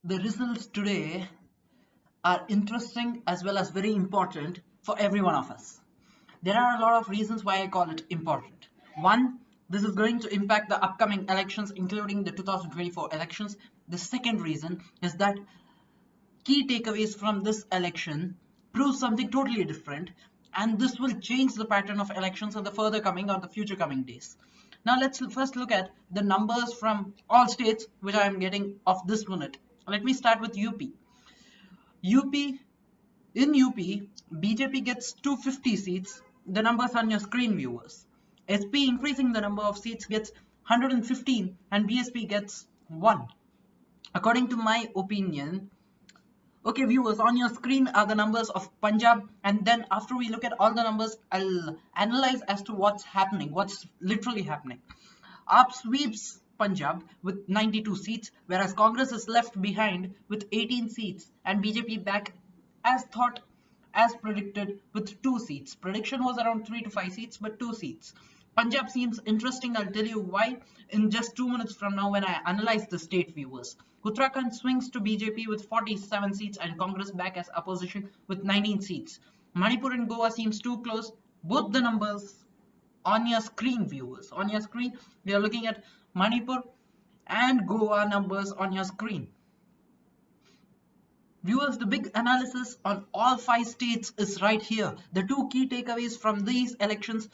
The results today are interesting as well as very important for every one of us. There are a lot of reasons why I call it important. One, this is going to impact the upcoming elections, including the 2024 elections. The second reason is that key takeaways from this election prove something totally different, and this will change the pattern of elections in the further coming or the future coming days. Now let's first look at the numbers from all states which I am getting of this minute. Let me start with UP. UP in UP, BJP gets 250 seats. The numbers on your screen, viewers. SP increasing the number of seats gets 115 and BSP gets 1. According to my opinion, okay, viewers, on your screen are the numbers of Punjab, and then after we look at all the numbers, I'll analyze as to what's happening, what's literally happening. AAP sweeps Punjab with 92 seats, whereas Congress is left behind with 18 seats, and BJP back as thought, as predicted, with 2 seats. Prediction was around 3 to 5 seats, but 2 seats. Punjab seems interesting. I'll tell you why in just 2 minutes from now when I analyze the state, viewers. Uttarakhand swings to BJP with 47 seats and Congress back as opposition with 19 seats. Manipur and Goa seems too close. Both the numbers on your screen, viewers. On your screen, we are looking at Manipur and Goa numbers on your screen. Viewers, the big analysis on all 5 states is right here. The 2 key takeaways from these elections,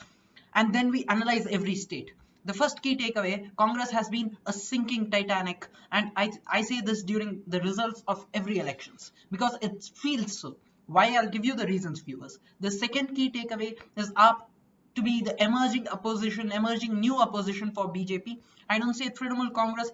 and then we analyze every state. The first key takeaway, Congress has been a sinking Titanic, and I say this during the results of every elections because it feels so. Why? I'll give you the reasons, viewers. The second key takeaway is up to be the emerging opposition, emerging new opposition for BJP. I don't say Trinamool Congress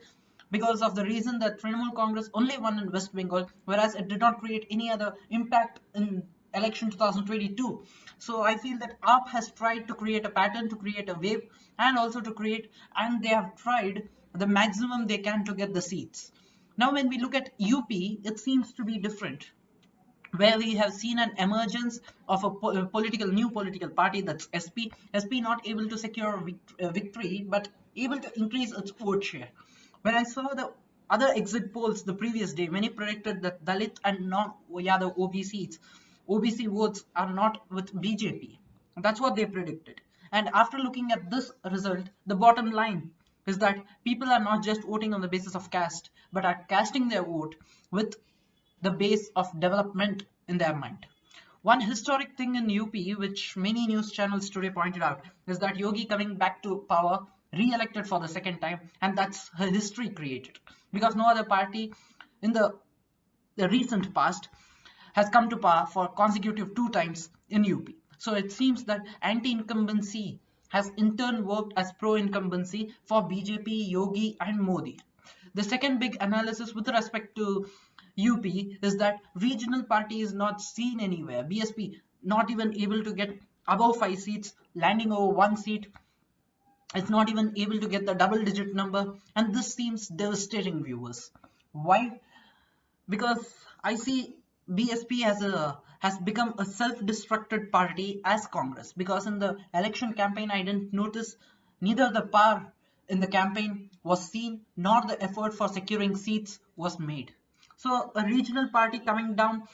because of the reason that Trinamool Congress only won in West Bengal, whereas it did not create any other impact in election 2022. So I feel that AAP has tried to create a pattern, to create a wave, and also to create, and they have tried the maximum they can to get the seats. Now when we look at UP, it seems to be different, where we have seen an emergence of a new political party, that's SP. SP not able to secure a victory, but able to increase its vote share. When I saw the other exit polls the previous day, many predicted that Dalit and non-Yadav OBC votes are not with BJP. That's what they predicted. And after looking at this result, the bottom line is that people are not just voting on the basis of caste, but are casting their vote with the base of development in their mind. One historic thing in UP, which many news channels today pointed out, is that Yogi coming back to power, re-elected for the second time, and that's her history created. Because no other party in the recent past has come to power for consecutive 2 times in UP. So it seems that anti-incumbency has in turn worked as pro-incumbency for BJP, Yogi, and Modi. The second big analysis with respect to UP is that regional party is not seen anywhere. BSP not even able to get above 5 seats, landing over 1 seat. It's not even able to get the double-digit number, and this seems devastating, viewers. Why? Because I see BSP has become a self-destructed party as Congress. Because in the election campaign, I didn't notice neither the power in the campaign was seen, nor the effort for securing seats was made. So a regional party coming down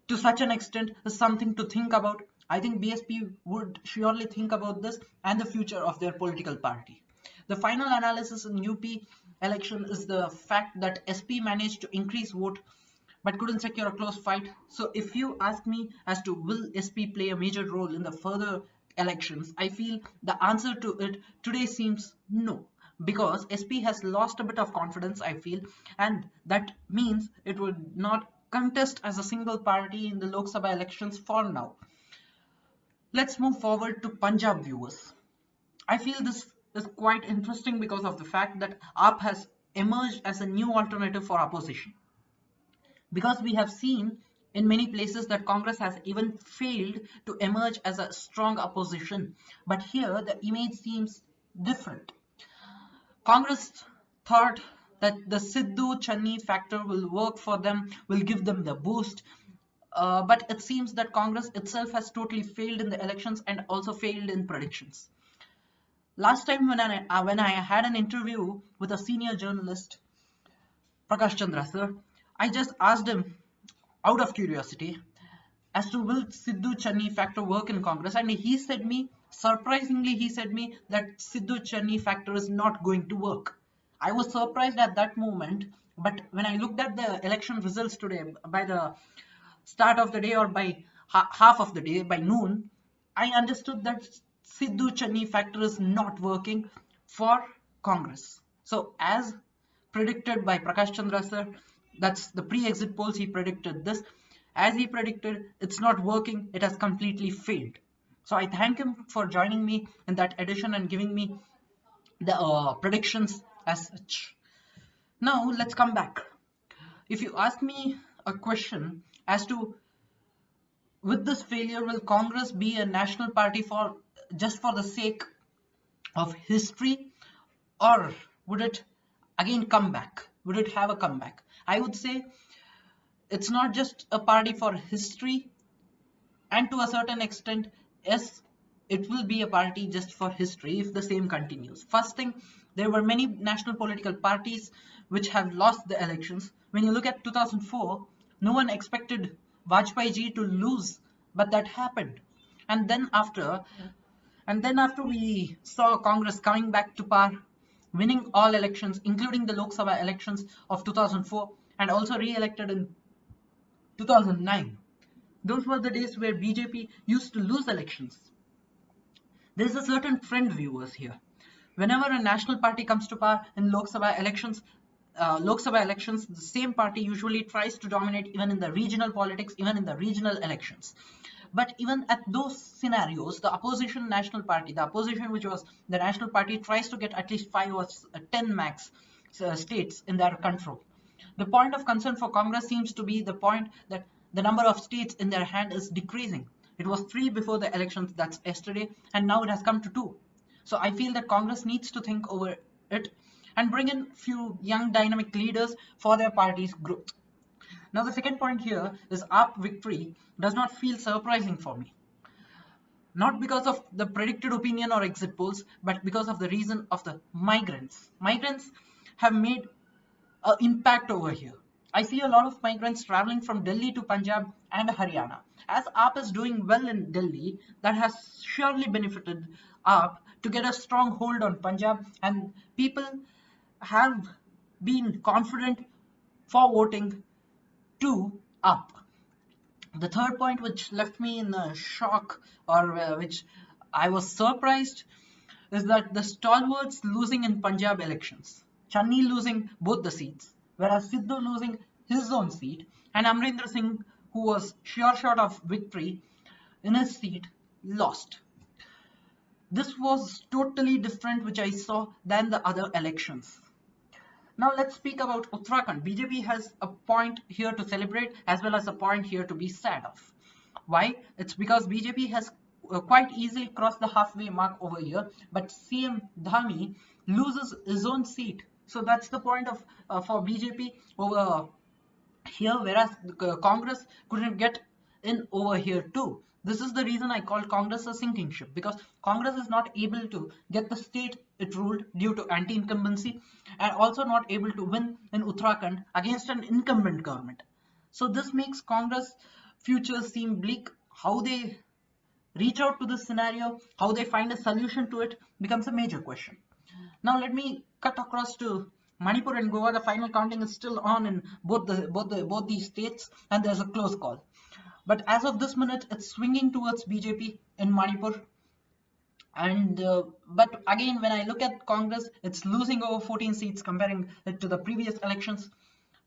to such an extent is something to think about. I think BSP would surely think about this and the future of their political party. The final analysis in UP election is the fact that SP managed to increase vote but couldn't secure a close fight. So if you ask me as to will SP play a major role in the further elections, I feel the answer to it today seems no, because SP has lost a bit of confidence, I feel, and that means it would not contest as a single party in the Lok Sabha elections for now. Let's move forward to Punjab, viewers. I feel this is quite interesting because of the fact that AAP has emerged as a new alternative for opposition. Because we have seen in many places that Congress has even failed to emerge as a strong opposition. But here the image seems different. Congress thought that the Sidhu Channi factor will work for them, will give them the boost. But it seems that Congress itself has totally failed in the elections and also failed in predictions. Last time when I had an interview with a senior journalist, Prakash Chandra sir, I just asked him out of curiosity as to will Sidhu Channi factor work in Congress, and he said me, surprisingly, he said me that Sidhu Channi factor is not going to work. I was surprised at that moment, but when I looked at the election results today, by the start of the day or by half of the day, by noon, I understood that Sidhu Channi factor is not working for Congress. So, as predicted by Prakash Chandra sir, that's the pre-exit polls, he predicted this. As he predicted, it's not working, it has completely failed. So I thank him for joining me in that edition and giving me the predictions as such. Now let's come back. If you ask me a question as to, with this failure, will Congress be a national party for just for the sake of history, or would it again come back? Would it have a comeback? I would say it's not just a party for history, and to a certain extent, yes, it will be a party just for history if the same continues. First thing, there were many national political parties which have lost the elections. When you look at 2004, no one expected Vajpayee ji to lose, but that happened. And then after, we saw Congress coming back to power, winning all elections, including the Lok Sabha elections of 2004, and also re-elected in 2009. Those were the days where BJP used to lose elections. There is a certain trend, viewers, here. Whenever a national party comes to power in Lok Sabha elections, the same party usually tries to dominate even in the regional politics, even in the regional elections. But even at those scenarios, the opposition national party, the opposition which was the national party, tries to get at least 5 or 10 max states in their control. The point of concern for Congress seems to be the point that the number of states in their hand is decreasing. It was 3 before the elections, that's yesterday, and now it has come to 2. So I feel that Congress needs to think over it and bring in few young dynamic leaders for their party's growth. Now the second point here is AAP victory does not feel surprising for me. Not because of the predicted opinion or exit polls, but because of the reason of the migrants. Migrants have made an impact over here. I see a lot of migrants traveling from Delhi to Punjab and Haryana. As AAP is doing well in Delhi, that has surely benefited AAP to get a strong hold on Punjab, and people have been confident for voting to AAP. The third point, which left me in a shock, or which I was surprised, is that the stalwarts losing in Punjab elections. Channi losing both the seats, whereas Sidhu losing his own seat, and Amrinder Singh, who was sure shot of victory in his seat, lost. This was totally different, which I saw, than the other elections. Now let's speak about Uttarakhand. BJP has a point here to celebrate as well as a point here to be sad of. Why? It's because BJP has quite easily crossed the halfway mark over here, but CM Dhami loses his own seat. So that's the point of for BJP over here, whereas Congress couldn't get in over here too. This is the reason I call Congress a sinking ship, because Congress is not able to get the state it ruled due to anti-incumbency, and also not able to win in Uttarakhand against an incumbent government. So this makes Congress future seem bleak. How they reach out to this scenario, how they find a solution to it, becomes a major question. Now let me cut across to Manipur and Goa. The final counting is still on in both these states, and there's a close call. But as of this minute, it's swinging towards BJP in Manipur. And but again, when I look at Congress, it's losing over 14 seats comparing it to the previous elections.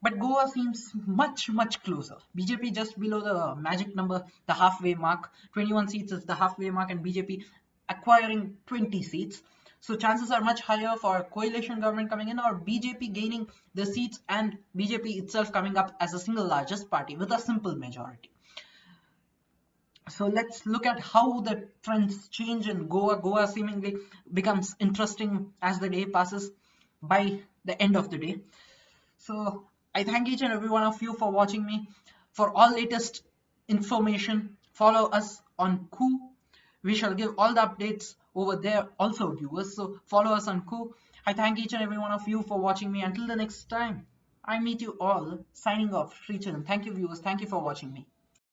But Goa seems much closer. BJP just below the magic number, the halfway mark. 21 seats is the halfway mark, and BJP acquiring 20 seats. So chances are much higher for coalition government coming in, or BJP gaining the seats and BJP itself coming up as a single largest party with a simple majority. So let's look at how the trends change in Goa. Goa seemingly becomes interesting as the day passes by the end of the day. So I thank each and every one of you for watching me. For all latest information, follow us on Ku. We shall give all the updates over there also, viewers. So follow us on Ku. I thank each and every one of you for watching me. Until the next time. I meet you all. Signing off. Sricharan. Thank you, viewers. Thank you for watching me.